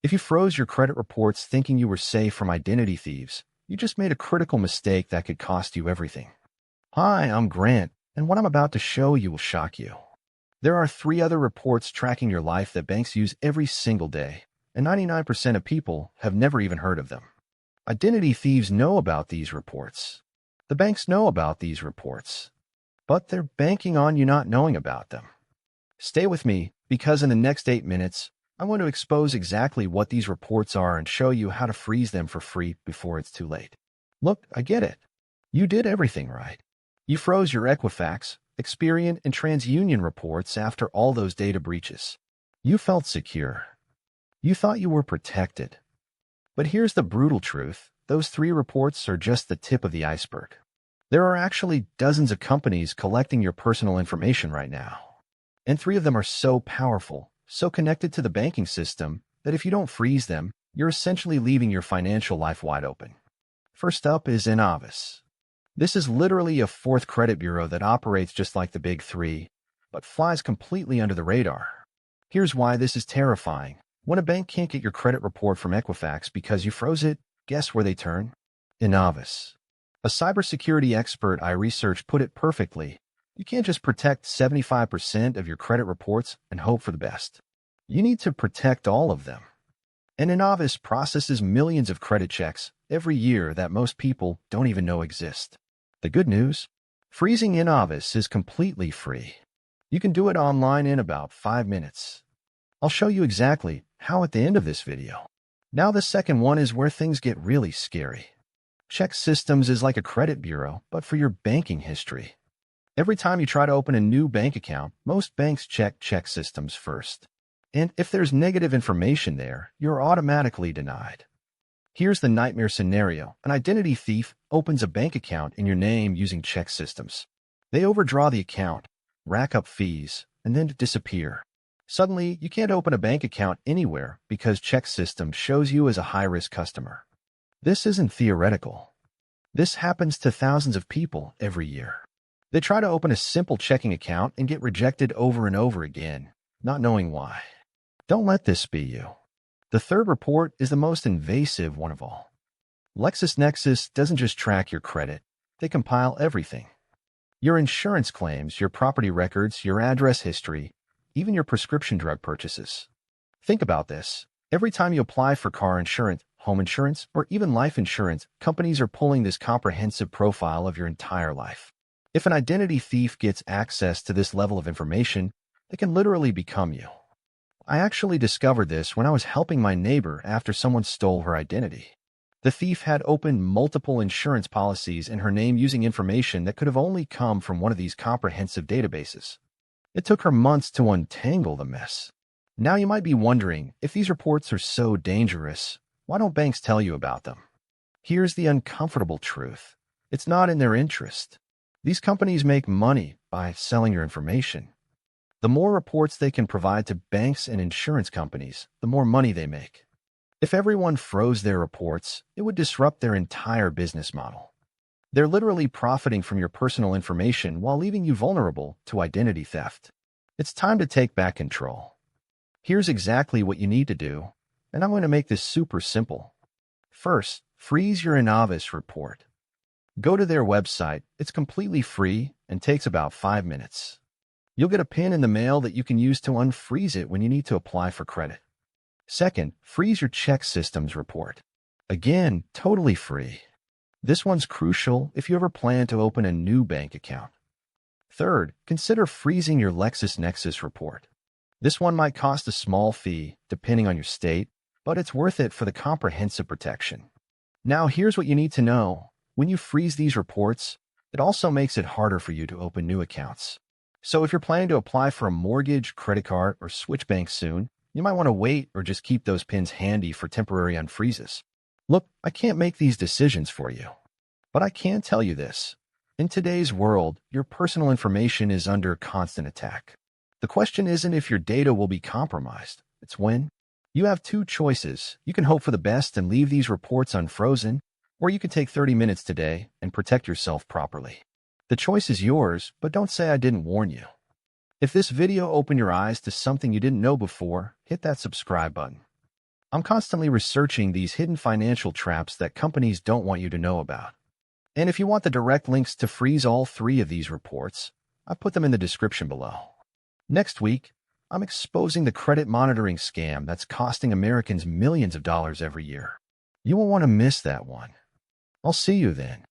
If you froze your credit reports thinking you were safe from identity thieves, you just made a critical mistake that could cost you everything. Hi, I'm Grant, and what I'm about to show you will shock you. There are 3 other reports tracking your life that banks use every single day, and 99% of people have never even heard of them. Identity thieves know about these reports. The banks know about these reports, but they're banking on you not knowing about them. Stay with me, because in the next 8 minutes, I want to expose exactly what these reports are and show you how to freeze them for free before it's too late. Look, I get it. You did everything right. You froze your Equifax, Experian, and TransUnion reports after all those data breaches. You felt secure. You thought you were protected. But here's the brutal truth. Those 3 reports are just the tip of the iceberg. There are actually dozens of companies collecting your personal information right now. And 3 of them are so powerful, so connected to the banking system, that if you don't freeze them, you're essentially leaving your financial life wide open. First up is Innovis. This is literally a 4th credit bureau that operates just like the big 3, but flies completely under the radar. Here's why this is terrifying. When a bank can't get your credit report from Equifax because you froze it, guess where they turn? Innovis. A cybersecurity expert I researched put it perfectly. You can't just protect 75% of your credit reports and hope for the best. You need to protect all of them. And Innovis processes millions of credit checks every year that most people don't even know exist. The good news? Freezing Innovis is completely free. You can do it online in about 5 minutes. I'll show you exactly how at the end of this video. Now the second one is where things get really scary. ChexSystems is like a credit bureau, but for your banking history. Every time you try to open a new bank account, most banks check ChexSystems first. And if there's negative information there, you're automatically denied. Here's the nightmare scenario. An identity thief opens a bank account in your name using ChexSystems. They overdraw the account, rack up fees, and then disappear. Suddenly, you can't open a bank account anywhere because ChexSystems shows you as a high-risk customer. This isn't theoretical. This happens to thousands of people every year. They try to open a simple checking account and get rejected over and over again, not knowing why. Don't let this be you. The third report is the most invasive one of all. LexisNexis doesn't just track your credit, they compile everything. Your insurance claims, your property records, your address history, even your prescription drug purchases. Think about this. Every time you apply for car insurance, home insurance, or even life insurance, companies are pulling this comprehensive profile of your entire life. If an identity thief gets access to this level of information, they can literally become you. I actually discovered this when I was helping my neighbor after someone stole her identity. The thief had opened multiple insurance policies in her name using information that could have only come from one of these comprehensive databases. It took her months to untangle the mess. Now you might be wondering, if these reports are so dangerous, why don't banks tell you about them? Here's the uncomfortable truth. It's not in their interest. These companies make money by selling your information. The more reports they can provide to banks and insurance companies, the more money they make. If everyone froze their reports, it would disrupt their entire business model. They're literally profiting from your personal information while leaving you vulnerable to identity theft. It's time to take back control. Here's exactly what you need to do, and I'm going to make this super simple. First, freeze your Innovis report. Go to their website. It's completely free and takes about 5 minutes. You'll get a pin in the mail that you can use to unfreeze it when you need to apply for credit. Second, freeze your ChexSystems report. Again, totally free. This one's crucial if you ever plan to open a new bank account. Third, consider freezing your LexisNexis report. This one might cost a small fee, depending on your state, but it's worth it for the comprehensive protection. Now, here's what you need to know. When you freeze these reports, it also makes it harder for you to open new accounts. So if you're planning to apply for a mortgage, credit card, or switch banks soon, you might want to wait or just keep those pins handy for temporary unfreezes. Look, I can't make these decisions for you, but I can tell you this. In today's world, your personal information is under constant attack. The question isn't if your data will be compromised, it's when. You have 2 choices. You can hope for the best and leave these reports unfrozen, or you can take 30 minutes today and protect yourself properly. The choice is yours, but don't say I didn't warn you. If this video opened your eyes to something you didn't know before, hit that subscribe button. I'm constantly researching these hidden financial traps that companies don't want you to know about. And if you want the direct links to freeze all three of these reports, I put them in the description below. Next week, I'm exposing the credit monitoring scam that's costing Americans millions of dollars every year. You won't want to miss that one. I'll see you then.